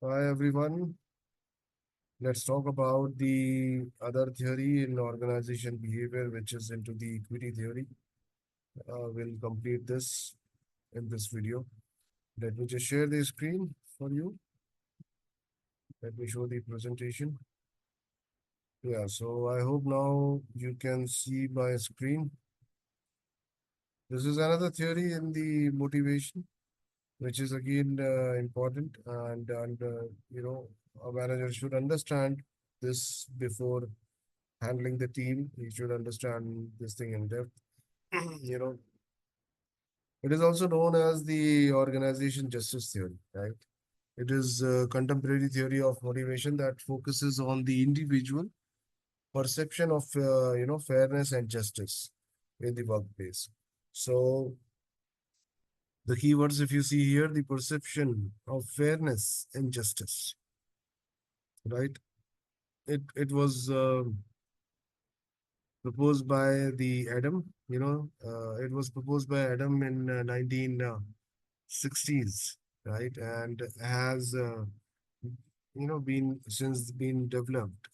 Hi everyone. Let's talk about the other theory in organization behavior, which is into the equity theory. We'll complete this in this video. Let me just share the screen for you. Let me show the presentation. Yeah, so I hope now you can see my screen. This is another theory in the motivation, which is again important, and a manager should understand this before handling the team. He should understand this thing in depth. you know, it is also known as the organization justice theory, right? It is a contemporary theory of motivation that focuses on the individual perception of fairness and justice in the workplace. So the keywords, if you see here, the perception of fairness and justice, right? It was proposed by the Adam. It was proposed by Adam in 1960s, right? And has been developed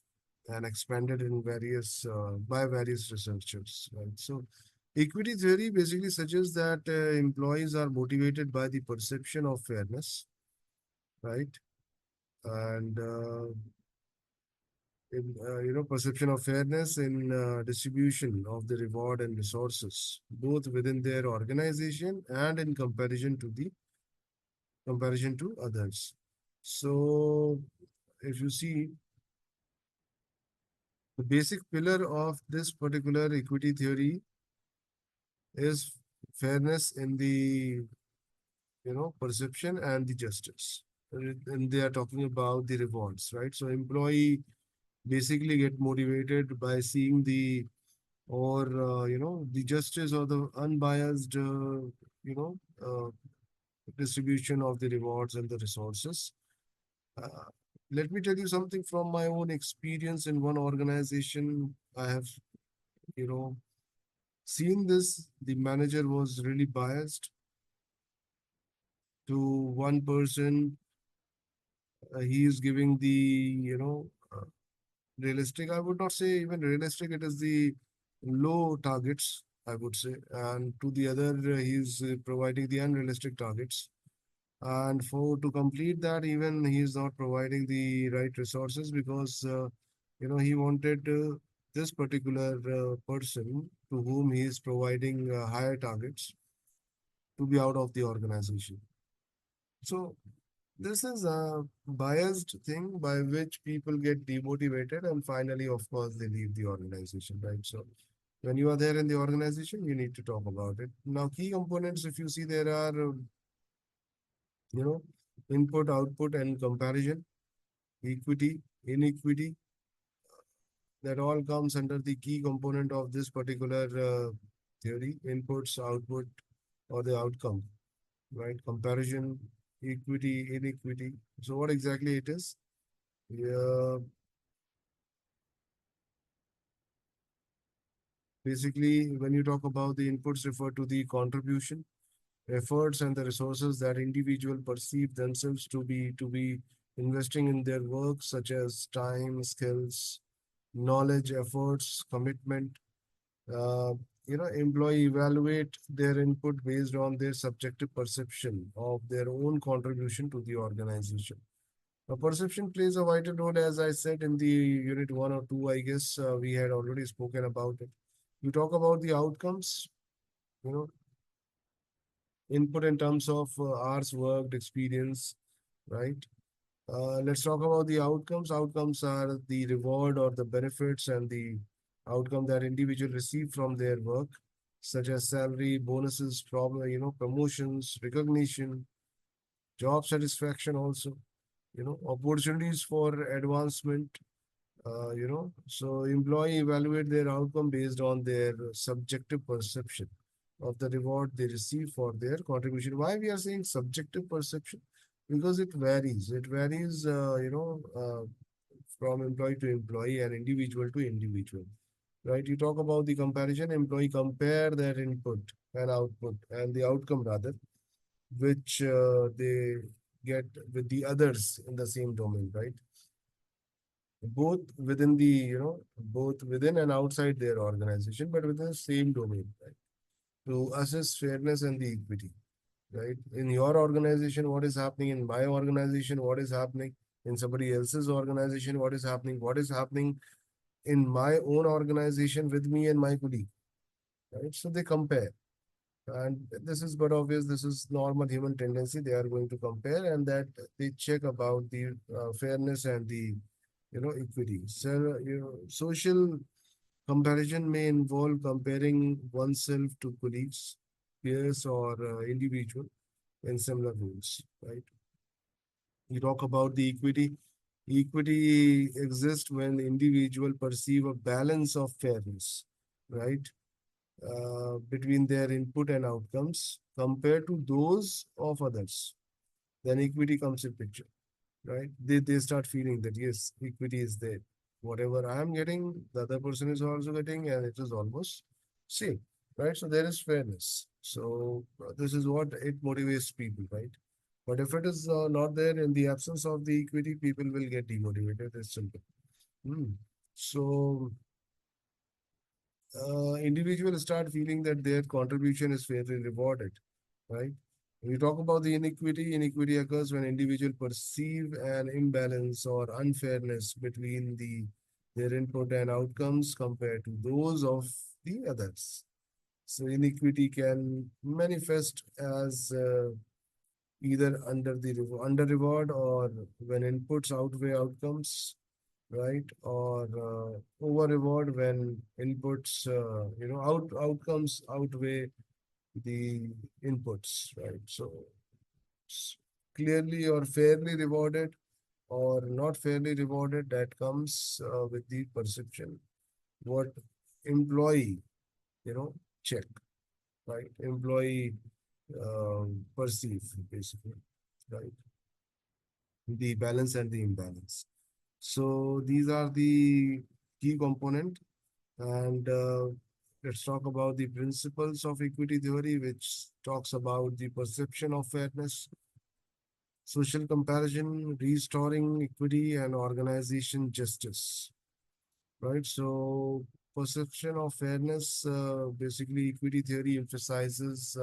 and expanded in various by various researchers, right? So equity theory basically suggests that employees are motivated by the perception of fairness, right? And perception of fairness in distribution of the reward and resources, both within their organization and in comparison to others. So, if you see, the basic pillar of this particular equity theory is fairness in the perception and the justice. And they are talking about the rewards, right? So employee basically get motivated by seeing the justice or the unbiased you know uh, distribution of the rewards and the resources. uh, Let me tell you something from my own experience in one organization. I have you know seen this. The manager was really biased to one person. He is giving the realistic, I would not say even realistic, it is the low targets, I would say. And to the other, he's providing the unrealistic targets. And for to complete that, even he is not providing the right resources because, he wanted this particular person to whom he is providing higher targets to be out of the organization. So this is a biased thing by which people get demotivated and finally, of course, they leave the organization, right? So when you are there in the organization, you need to talk about it. Now, key components, if you see, there are, you know, input, output, and comparison, equity, inequity, that all comes under the key component of this particular theory: inputs, output, or the outcome, right? Comparison, equity, inequity. So, what exactly it is? Yeah, basically, when you talk about the inputs, refer to the contribution, efforts, and the resources that individual perceive themselves to be investing in their work, such as time, skills, knowledge, efforts, commitment. Uh, Employee evaluate their input based on their subjective perception of their own contribution to the organization. Perception plays a vital role, as I said in the unit one or two. I guess we had already spoken about it. You talk about the outcomes, you know, input in terms of hours worked, experience, right? Let's talk about the outcomes. Outcomes are the reward or the benefits and the outcome that individual receive from their work, such as salary, bonuses, promotions, recognition, job satisfaction also, opportunities for advancement. So employee evaluate their outcome based on their subjective perception of the reward they receive for their contribution. Why we are saying subjective perception? Because it varies. It varies, from employee to employee and individual to individual. Right? You talk about the comparison. Employee compare their input and output and the outcome rather, which they get with the others in the same domain, right? Both within the, both within and outside their organization, but within the same domain, right? To assess fairness and the equity, right? In your organization, what is happening? In my organization, what is happening? In somebody else's organization, what is happening? What is happening in my own organization with me and my colleague, right? So they compare. And this is but obvious, this is normal human tendency. They are going to compare and that they check about the fairness and the, equity. So, social comparison may involve comparing oneself to colleagues, peers, or individual in similar roles, right? You talk about the equity. Equity exists when individual perceive a balance of fairness, right? Between their input and outcomes compared to those of others. Then equity comes in picture, right? They start feeling that yes, equity is there. Whatever I am getting, the other person is also getting, and it is almost same, right? So there is fairness. So this is what it motivates people, right? But if it is not there in the absence of the equity, people will get demotivated. It's simple. Hmm. So individuals start feeling that their contribution is fairly rewarded, right? When you talk about the inequity, inequity occurs when individuals perceive an imbalance or unfairness between their input and outcomes compared to those of the others. So inequity can manifest as either under reward or when inputs outweigh outcomes, right? Or over reward when inputs, outcomes outweigh the inputs, right? So clearly or fairly rewarded or not fairly rewarded, that comes with the perception. What employee, you know, check, right? Employee perceive basically, right? The balance and the imbalance. So these are the key component. And let's talk about the principles of equity theory, which talks about the perception of fairness, social comparison, restoring equity, and organization justice. Right. So perception of fairness, basically equity theory emphasizes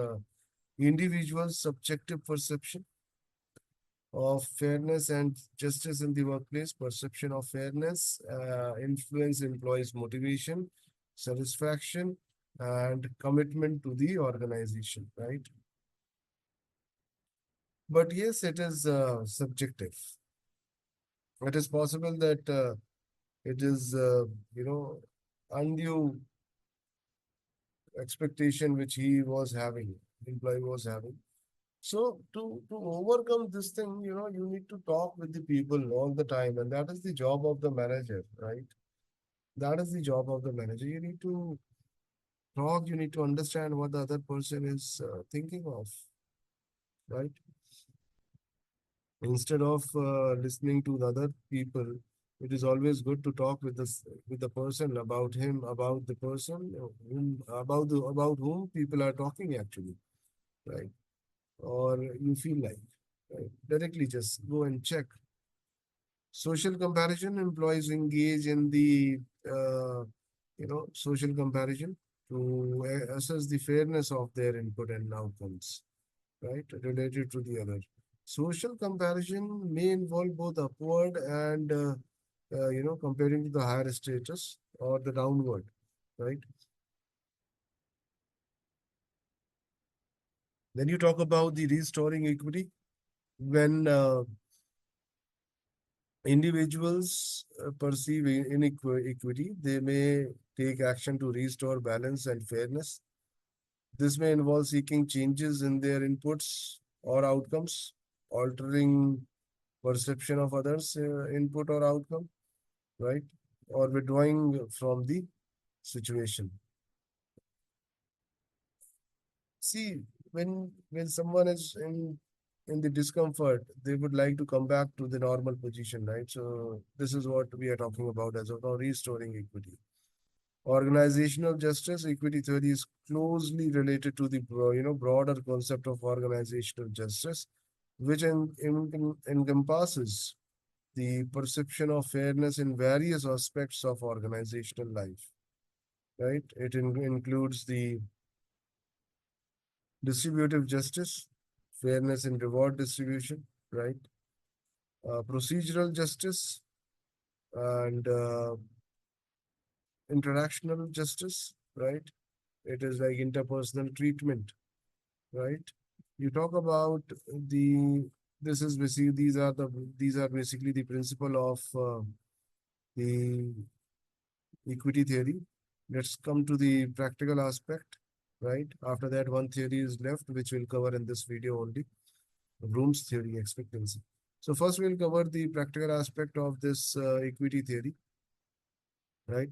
individual subjective perception of fairness and justice in the workplace. Perception of fairness influence employees' motivation, satisfaction, and commitment to the organization, right? But yes, it is subjective. It is possible that it is, undue expectation which he was having, employee was having. So to overcome this thing, you need to talk with the people all the time, and that is the job of the manager, right? That is the job of the manager. You need to talk. You need to understand what the other person is thinking of, right? Instead of listening to the other people, it is always good to talk with the person about him, about the person, about whom people are talking actually, right? Or you feel like, right? Directly just go and check. Social comparison, employees engage in the social comparison to assess the fairness of their input and outcomes, right? Related to the other. Social comparison may involve both upward and comparing to the higher status or the downward, right? Then you talk about the restoring equity when individuals perceive inequity, they may take action to restore balance and fairness. This may involve seeking changes in their inputs or outcomes, altering perception of others' input or outcome, right? Or withdrawing from the situation. See, when someone is in the discomfort, they would like to come back to the normal position, right? So this is what we are talking about as of now, restoring equity. Organizational justice, equity theory is closely related to the broader concept of organizational justice. which encompasses the perception of fairness in various aspects of organizational life, right? It includes the distributive justice, fairness in reward distribution, right? Procedural justice and interactional justice, right? It is like interpersonal treatment, right? You talk about the this is basically these are basically the principle of the equity theory. Let's come to the practical aspect, right? After that, one theory is left, which we'll cover in this video only. Bloom's theory, expectancy. So first we'll cover the practical aspect of this equity theory, right?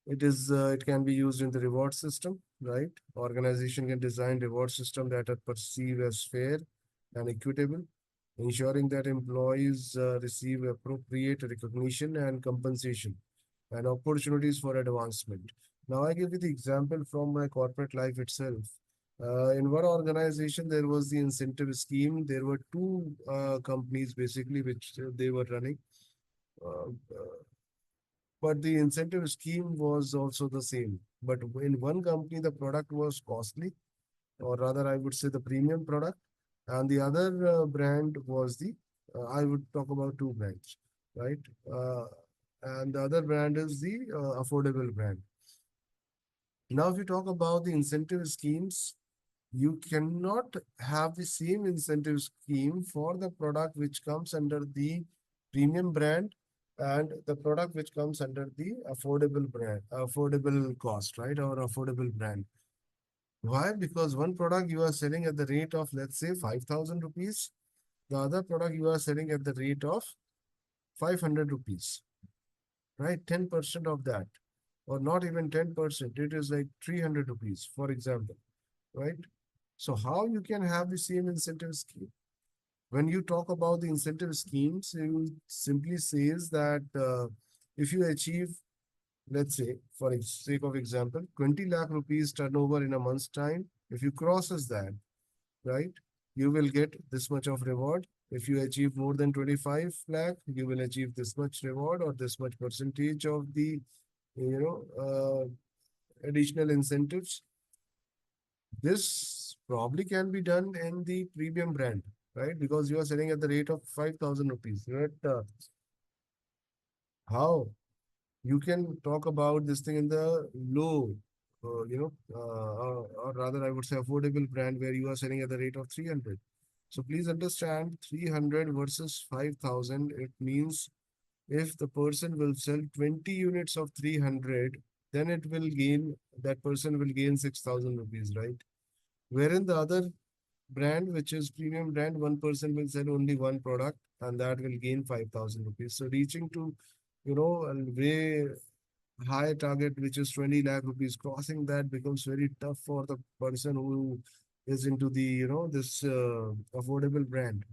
It can be used in the reward system, right? Organization can design reward system that are perceived as fair and equitable, ensuring that employees receive appropriate recognition and compensation and opportunities for advancement. Now, I give you the example from my corporate life itself. In one organization, there was the incentive scheme. There were two companies basically which they were running. Uh, but the incentive scheme was also the same. But in one company, the product was costly, or rather, I would say the premium product, and the other brand was I would talk about two brands, right? Uh, and the other brand is the affordable brand. Now, if you talk about the incentive schemes, you cannot have the same incentive scheme for the product which comes under the premium brand and the product which comes under the affordable brand, affordable cost, right? Or affordable brand. Why? Because one product you are selling at the rate of, let's say, 5,000 rupees. The other product you are selling at the rate of 500 rupees, right? 10% of that, or not even 10%. It is like 300 rupees, for example, right? So how you can have the same incentive scheme? When you talk about the incentive schemes, you simply says that if you achieve, let's say, for sake of example, 20 lakh rupees turnover in a month's time, if you crosses that, right, you will get this much of reward. If you achieve more than 25 lakh, you will achieve this much reward or this much percentage of the, you know, additional incentives. This probably can be done in the premium brand, right? Because you are selling at the rate of 5,000 rupees. Right? How you can talk about this thing in the low, or rather, I would say affordable brand where you are selling at the rate of 300. So please understand 300 versus 5,000. It means if the person will sell 20 units of 300, then that person will gain 6,000 rupees, right? Wherein the other brand, which is premium brand, one person will sell only one product and that will gain 5,000 rupees. So reaching to, a way high target, which is 20 lakh rupees, crossing that becomes very tough for the person who is into the, this affordable brand,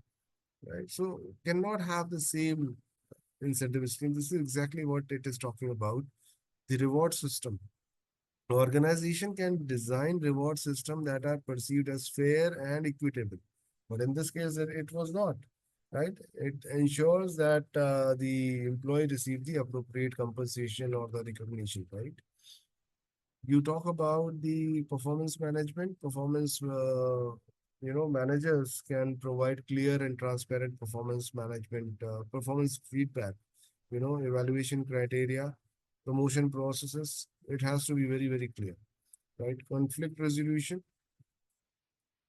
right? So cannot have the same incentive scheme. This is exactly what it is talking about. The reward system. Organization can design reward system that are perceived as fair and equitable. But in this case, it was not, right? It ensures that the employee receive the appropriate compensation or the recognition, right? You talk about the performance management. Managers can provide clear and transparent performance feedback, evaluation criteria, promotion processes. It has to be very, very clear, right? Conflict resolution.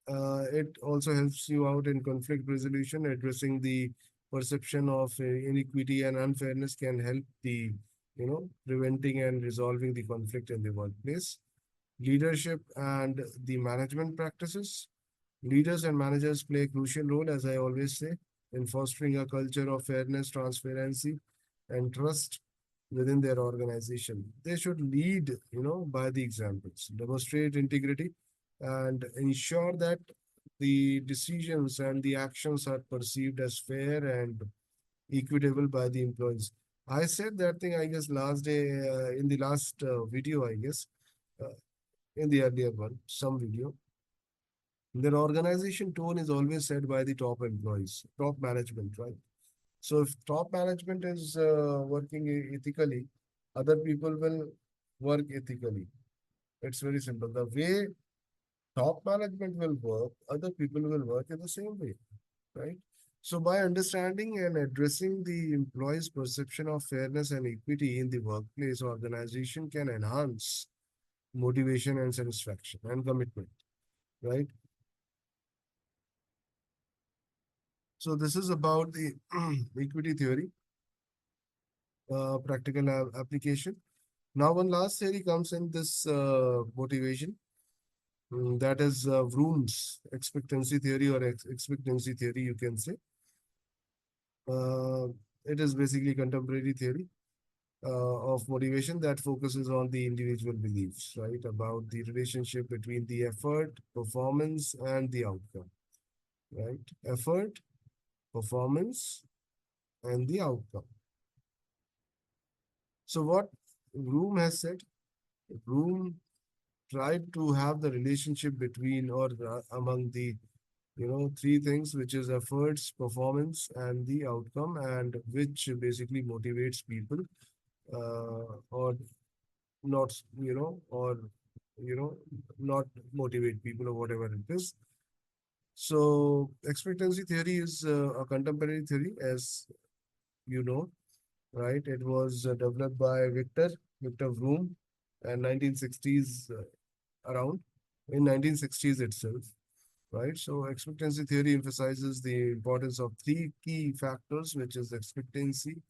It also helps you out in conflict resolution, addressing the perception of inequity and unfairness can help preventing and resolving the conflict in the workplace. Leadership and the management practices. Leaders and managers play a crucial role, as I always say, in fostering a culture of fairness, transparency, and trust within their organization. They should lead, by the examples, demonstrate integrity, and ensure that the decisions and the actions are perceived as fair and equitable by the employees. I said that thing, I guess, last day in the last video, I guess, uh, in the earlier one, some video. Their organization tone is always set by the top employees, top management, right? So if top management is working ethically, other people will work ethically. It's very simple. The way top management will work, other people will work in the same way, right? So by understanding and addressing the employee's perception of fairness and equity in the workplace, organization can enhance motivation and satisfaction and commitment, right? So this is about the equity theory, practical application. Now, one last theory comes in this motivation. That is Vroom's expectancy theory or expectancy theory, you can say. Uh, it is basically contemporary theory of motivation that focuses on the individual beliefs, right, about the relationship between the effort, performance, and the outcome, right? Effort, performance, and the outcome. So what Vroom has said, Vroom tried to have the relationship between or among the three things, which is efforts, performance, and the outcome, and which basically motivates people, or not, or you know not motivate people or whatever it is. So expectancy theory is a contemporary theory, as you know, right? It was developed by Victor Vroom in 1960s, around in 1960s itself, right? So expectancy theory emphasizes the importance of three key factors, which is expectancy,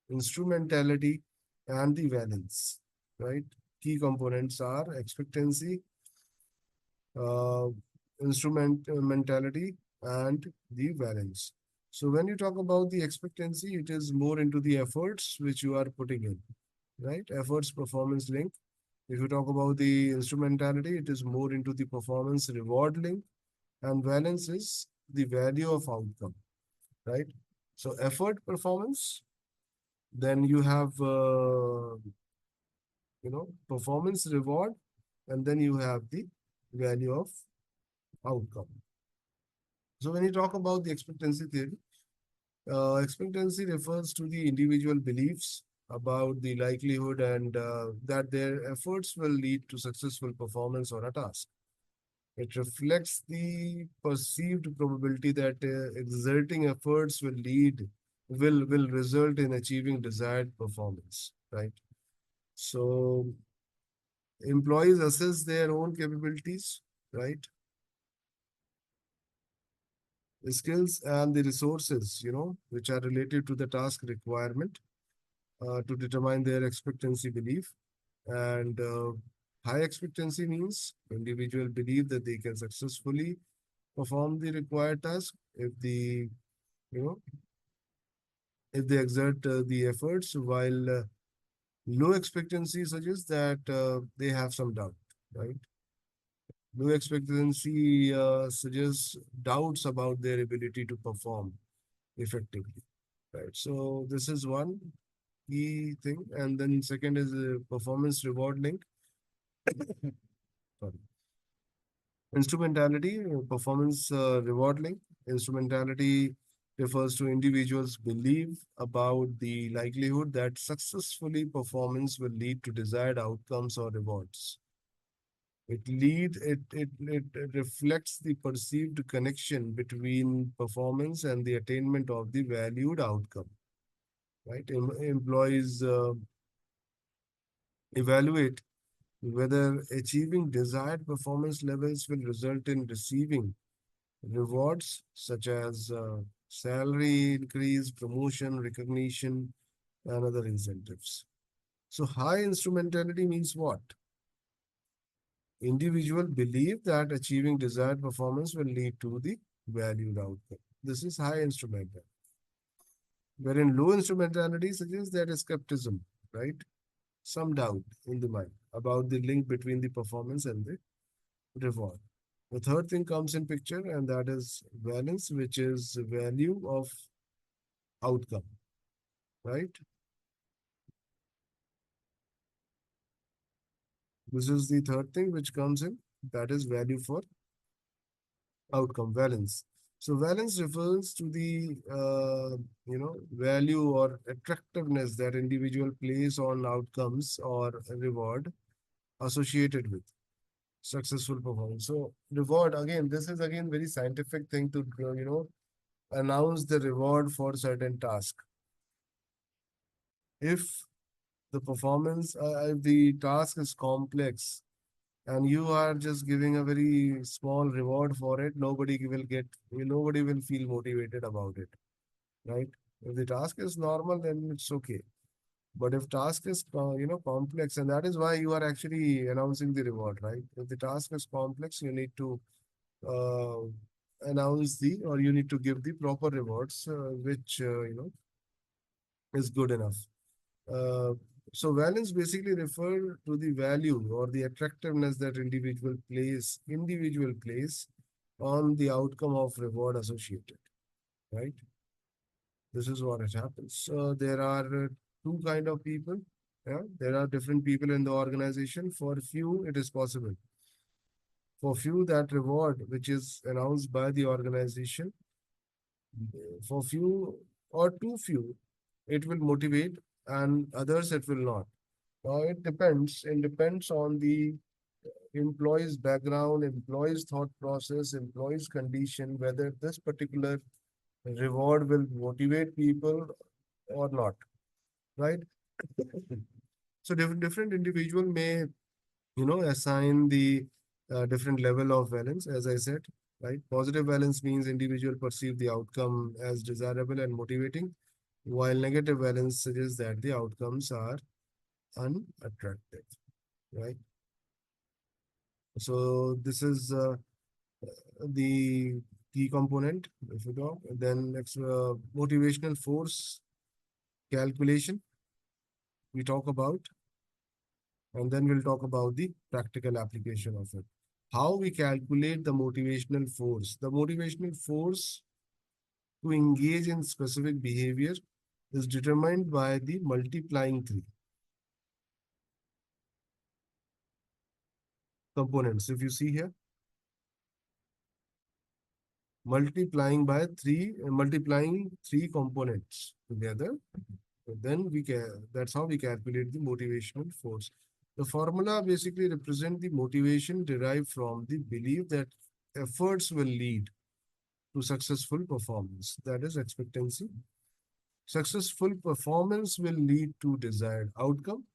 instrumentality, and the valence, right? Key components are expectancy, uh, instrumentality, and the valence. So when you talk about the expectancy, it is more into the efforts which you are putting in, right? Efforts performance link. If you talk about the instrumentality, it is more into the performance reward link, and valence is the value of outcome, right? So effort performance, then you have performance reward, and then you have the value of outcome. So when you talk about the expectancy theory, expectancy refers to the individual beliefs about the likelihood and that their efforts will lead to successful performance on a task. It reflects the perceived probability that exerting efforts will result in achieving desired performance, right? So employees assess their own capabilities, right? The skills and the resources, which are related to the task requirement to determine their expectancy belief. And high expectancy means individual believe that they can successfully perform the required task you know, if they exert the efforts, while low expectancy suggests that they have some doubt, right? Low expectancy suggests doubts about their ability to perform effectively, right? So this is one key thing. And then second is performance reward link. Sorry. Instrumentality, performance reward link. Instrumentality refers to individuals' belief about the likelihood that successfully performance will lead to desired outcomes or rewards. It reflects the perceived connection between performance and the attainment of the valued outcome, right? Employees evaluate whether achieving desired performance levels will result in receiving rewards such as salary increase, promotion, recognition, and other incentives. So high instrumentality means what? Individual believe that achieving desired performance will lead to the valued outcome. This is high instrumentality. Wherein low instrumentality suggests there is skepticism, right? Some doubt in the mind about the link between the performance and the reward. The third thing comes in picture, and that is valence, which is value of outcome, right? This is the third thing which comes in, that is value for outcome valence. So valence refers to the value or attractiveness that individual place on outcomes or reward associated with successful performance. So reward, again, this is again very scientific thing to announce the reward for certain task. If if the task is complex and you are just giving a very small reward for it, nobody will feel motivated about it, right? If the task is normal, then it's okay. But if task is complex, and that is why you are actually announcing the reward, right? If the task is complex, you need to uh, announce the or you need to give the proper rewards, which is good enough. Uh, so valence basically refer to the value or the attractiveness that individual place on the outcome of reward associated, right? This is what it happens. There are two kind of people. Yeah, there are different people in the organization. For few, it is possible. For few, that reward which is announced by the organization, for few or too few, it will motivate, and others it will not. Now it depends. It depends on the employee's background, employee's thought process, employee's condition, whether this particular reward will motivate people or not, right? So different individual may, assign the different level of valence, as I said, right? Positive valence means individual perceive the outcome as desirable and motivating, while negative valence suggests that the outcomes are unattractive, right? So this is the key component. If you go, then next, motivational force calculation we talk about, and then we'll talk about the practical application of it. How we calculate the motivational force. The motivational force to engage in specific behavior is determined by the multiplying three components. If you see here, multiplying three components together, then that's how we calculate the motivational force. The formula basically represent the motivation derived from the belief that efforts will lead to successful performance. That is expectancy. Successful performance will lead to desired outcome.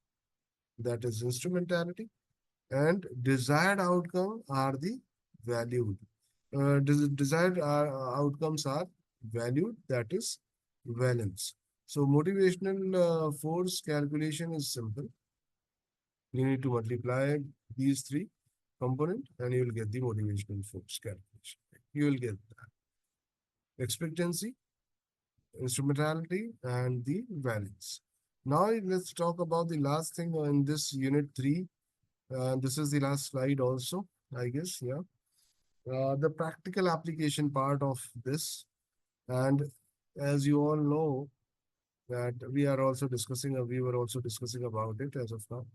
That is instrumentality. And desired outcome are the valued. Desired outcomes are valued. That is valence. So motivational force calculation is simple. You need to multiply these three components and you will get the motivational force calculation. You will get expectancy, instrumentality, and the valence. Now let's talk about the last thing in this unit 3. This is the last slide also, I guess, yeah. The practical application part of this. And as you all know, that we were also discussing about it as of now.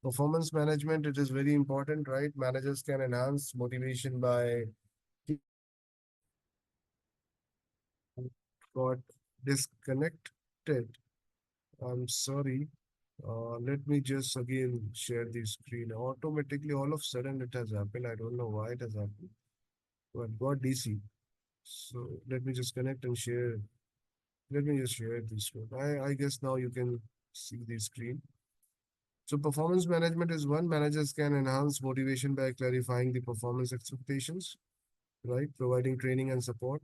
Performance management, it is very important, right? Managers can enhance motivation by got disconnected. I'm sorry. Let me just again share the screen. Automatically, all of a sudden it has happened. I don't know why it has happened. But got DC. So let me just connect and share. Let me just share this screen. I guess now you can see the screen. So performance management is one. Managers can enhance motivation by clarifying the performance expectations, right? Providing training and support,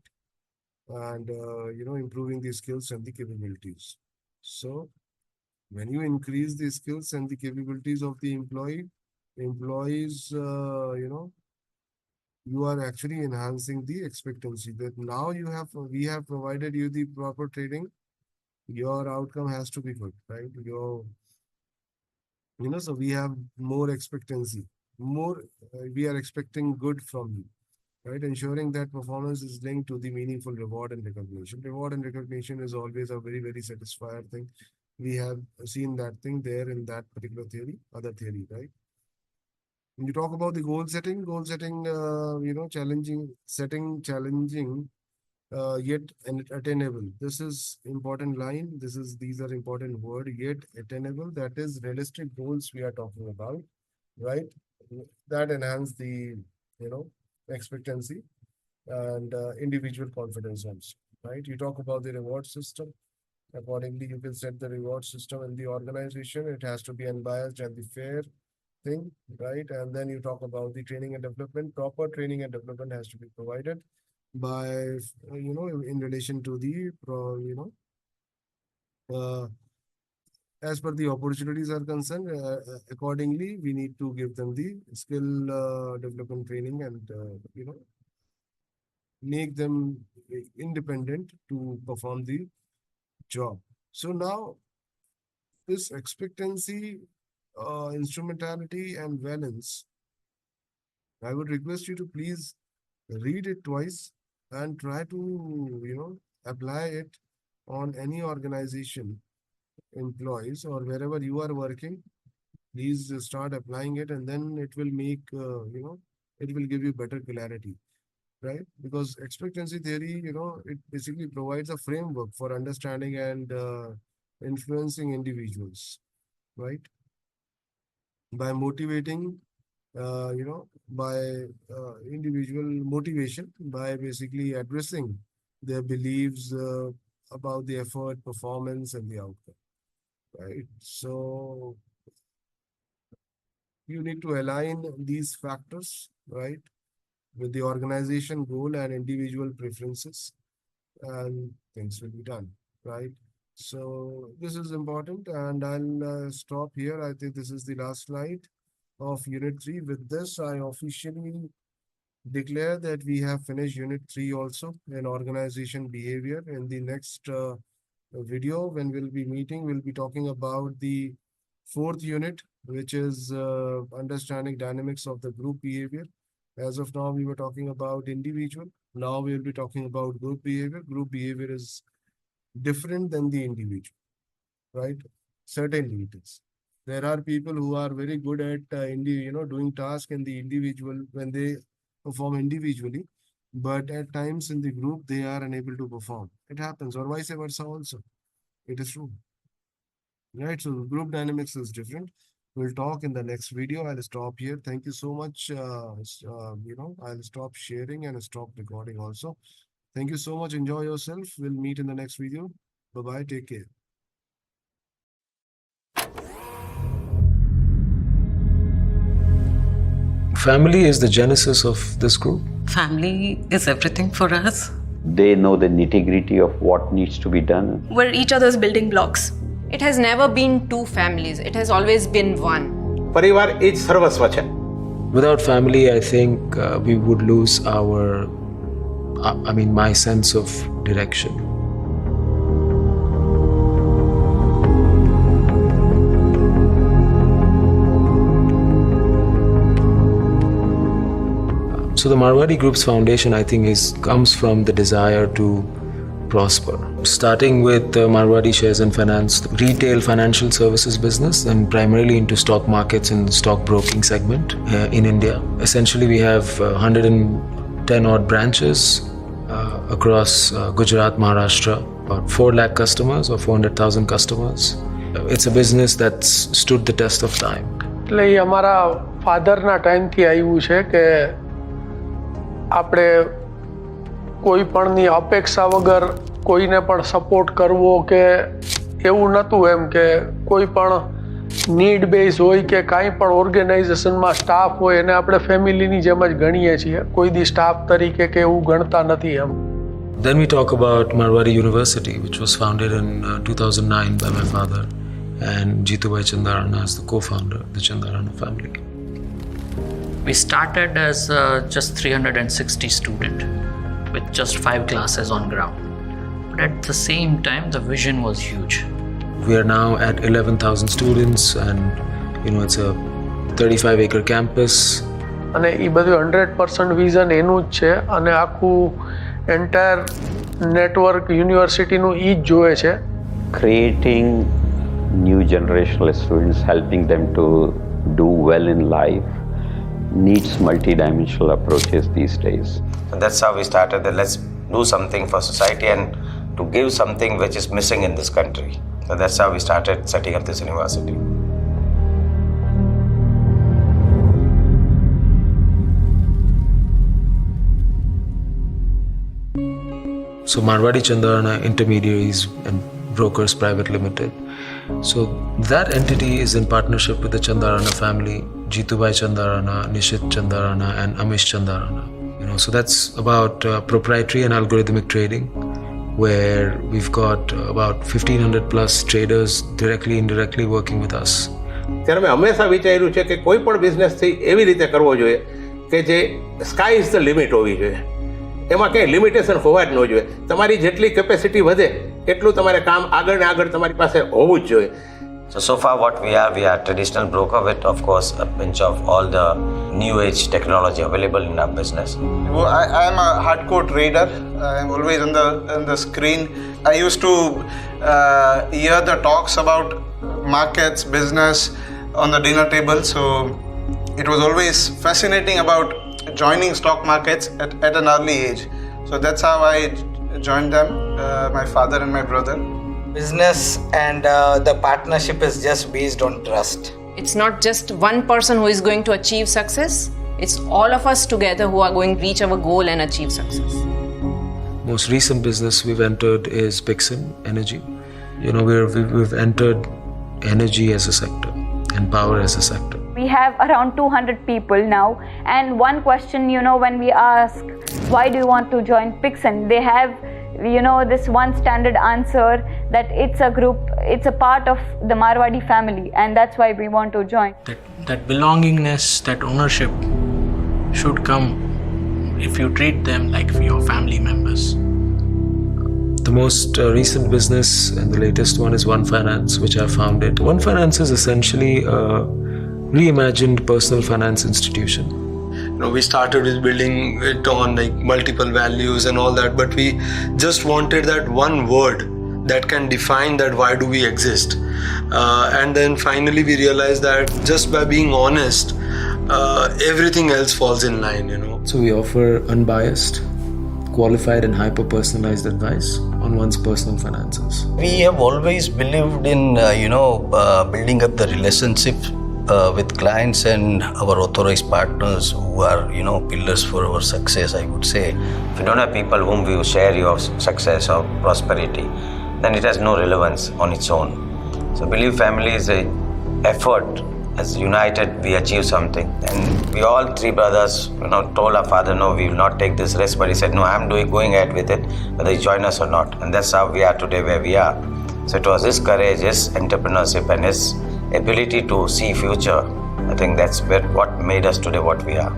and improving the skills and the capabilities. So when you increase the skills and the capabilities of the employees, you are actually enhancing the expectancy that now we have provided you the proper training. Your outcome has to be good, right? So we have more expectancy, we are expecting good from you, right? Ensuring that performance is linked to the meaningful reward and recognition. Reward and recognition is always a very, very satisfier thing. We have seen that thing there in that particular theory, other theory, right? When you talk about the goal setting, challenging, yet attainable. This is important line. These are important word, yet attainable. That is realistic goals we are talking about, right? That enhance the, expectancy and individual confidence also, right? You talk about the reward system. Accordingly, you can set the reward system in the organization. It has to be unbiased and the fair thing, right? And then you talk about the training and development. Proper training and development has to be provided by, in relation to the, as per the opportunities are concerned. Accordingly, we need to give them the skill development training and, make them independent to perform the job. So now this expectancy, instrumentality and balance, I would request you to please read it twice and try to, apply it on any organization, employees or wherever you are working. Please start applying it, and then it will make, it will give you better clarity, right? Because expectancy theory, it basically provides a framework for understanding and influencing individuals, right? By motivating, by individual motivation, by basically addressing their beliefs about the effort, performance, and the outcome, right? So you need to align these factors, right, with the organization goal and individual preferences, and things will be done, right? So this is important, and I'll stop here. I think this is the last slide of Unit 3. With this, I officially declare that we have finished Unit 3 also in organization behavior. In the next video, when we'll be meeting, we'll be talking about the 4th unit, which is understanding dynamics of the group behavior. As of now, we were talking about individual. Now we will be talking about group behavior. Group behavior is different than the individual, right? Certainly it is. There are people who are very good at doing tasks in the individual when they perform individually, but at times in the group they are unable to perform. It happens, or vice versa also. It is true, right? So group dynamics is different. We'll talk in the next video. I'll stop here. Thank you so much. I'll stop sharing and stop recording also. Thank you so much. Enjoy yourself. We'll meet in the next video. Bye-bye. Take care. Family is the genesis of this group. Family is everything for us. They know the nitty-gritty of what needs to be done. We're each other's building blocks. It has never been two families. It has always been one. પરિવાર એ જ સર્વસ્વ છે. Without family, I think we would lose my sense of direction. So the Marwari Group's foundation, I think, comes from the desire to prosper. Starting with Marwari Shares and Finance, the retail financial services business, and primarily into stock markets and stock broking segment in India. Essentially, we have 110 odd branches across Gujarat, Maharashtra, about 4 lakh customers or 400,000 customers. It's a business that's stood the test of time. એટલે એ અમારા ફાધરના ટાઈમથી આવ્યું છે કે આપણે કોઈ પણની અપેક્ષા વગર કોઈને પણ સપોર્ટ કરવો કે એવું નહોતું એમ કે કોઈ પણ નીડ બેઝ હોય કે કાંઈ પણ ઓર્ગેનાઇઝેશનમાં સ્ટાફ હોય એને આપણે ફેમિલીની જેમ જ ગણીએ છીએ કોઈ દી સ્ટાફ તરીકે કે એવું ગણતા નથી એમ. Then we talk about Marwari University, which was founded in 2009 by my father and Jeetubhai Chandarana as the co-founder of the Chandarana family. We started as just 360 students with just 5 classes on ground. But at the same time, the vision was huge. We are now at 11,000 students and it's a 35-acre campus. અને એ બધું 100% vision એનું જ છે અને આખું entire network યુનિવર્સિટીનું એ જ જોવે છે. Creating new generational students, helping them to do well in life, needs multidimensional approaches these days. And that's how we started that let's do something for society and to give something which is missing in this country. So that's how we started setting up this university. So Marwadi Chandarana Intermediaries and Brokers Private Limited. So that entity is in partnership with the Chandarana family, Jitubai Chandarana, Nishit Chandarana and Amish Chandarana. So that's about proprietary and algorithmic trading, where we've got about 1,500 plus traders directly, indirectly working with us. ત્યારે મેં હંમેશા વિચાર્યું છે કે કોઈ પણ બિઝનેસથી એવી રીતે કરવો જોઈએ કે જે સ્કાય ઇઝ ધ લિમિટ હોવી જોઈએ. એમાં કંઈ લિમિટેશન હોવા જ ન જોઈએ. તમારી જેટલી કેપેસિટી વધે એટલું તમારે કામ આગળ ને આગળ તમારી પાસે હોવું જ જોઈએ. So far what we are traditional broker with, of course, a pinch of all the new age technology available in our business. I am a hardcore trader. I am always on the screen. I used to hear the talks about markets, business on the dinner table. So it was always fascinating about joining stock markets at an early age. So that's how I joined them, my father and my brother. Business and the partnership is just based on trust. It's not just one person who is going to achieve success. It's all of us together who are going to reach our goal and achieve success. Most recent business we've entered is Pixin Energy. We've entered energy as a sector and power as a sector. We have around 200 people now, and one question, when we ask, why do you want to join Pixin? They have, this one standard answer that it's a group, it's a part of the Marwadi family, and that's why we want to join. That belongingness, that ownership should come if you treat them like your family members. The most recent business and the latest one is One Finance, which I founded. One Finance is essentially a reimagined personal finance institution. We started with building it on multiple values and all that, but we just wanted that one word that can define that why do we exist. And then finally we realized that just by being honest, everything else falls in line, So we offer unbiased, qualified and hyper-personalized advice on one's personal finances. We have always believed in, building up the relationship with clients and our authorized partners who are, pillars for our success, I would say. If you don't have people whom will share your success or prosperity, then it has no relevance on its own. So Believe family is an effort. As united, we achieve something. And we all three brothers, told our father, no, we will not take this risk. But he said, no, I'm going ahead with it, whether you join us or not. And that's how we are today where we are. So it was his courage, his entrepreneurship and his ability to see future. I think that's what made us today what we are.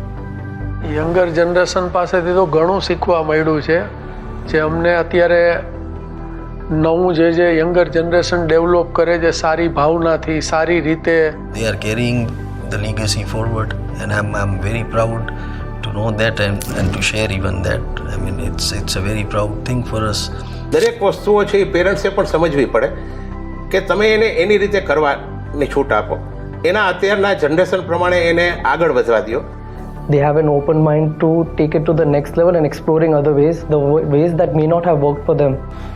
Younger generation પાસેથી તો ઘણું શીખવા મળ્યું છે જે અમને અત્યારે નવું જે યંગર જનરેશન ડેવલપ કરે છે સારી ભાવનાથી સારી રીતે. They are carrying the legacy forward and I'm very proud to know that and to share even that. I mean it's a very proud thing for us. દરેક વસ્તુઓ છે એ પેરેન્ટ્સે પણ સમજવી પડે કે તમે એને એની રીતે કરવાની છૂટ આપો. એના અત્યારના જનરેશન પ્રમાણે એને આગળ વધવા દો. They have an open mind to take it to the next level and exploring other ways, the ways that may not have worked for them.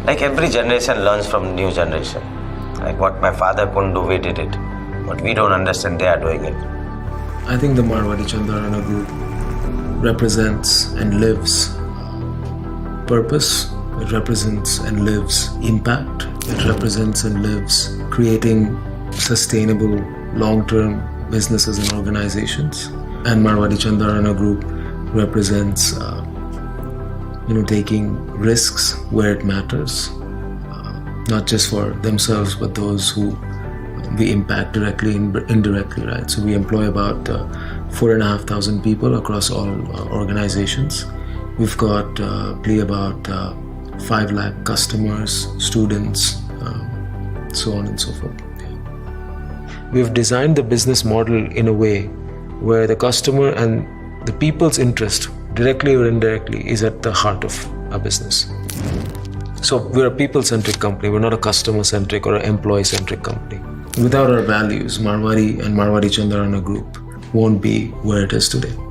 Like every generation learns from new generation. Like what my father couldn't do, we did it. What we don't understand, they are doing it. I think the Marwadi Chandarana Group represents and lives purpose. It represents and lives impact. It represents and lives creating sustainable long-term businesses and organizations. And Marwadi Chandarana Group represents, taking risks where it matters, not just for themselves, but those who we impact directly and indirectly, right? So we employ about 4,500 people across all organizations. We've got about 5 lakh customers, students, so on and so forth. We've designed the business model in a way where the customer and the people's interest, directly or indirectly, is at the heart of our business. So we're a people-centric company. We're not a customer-centric or an employee-centric company. Without our values, Marwadi and Marwadi Chandarana Group won't be where it is today.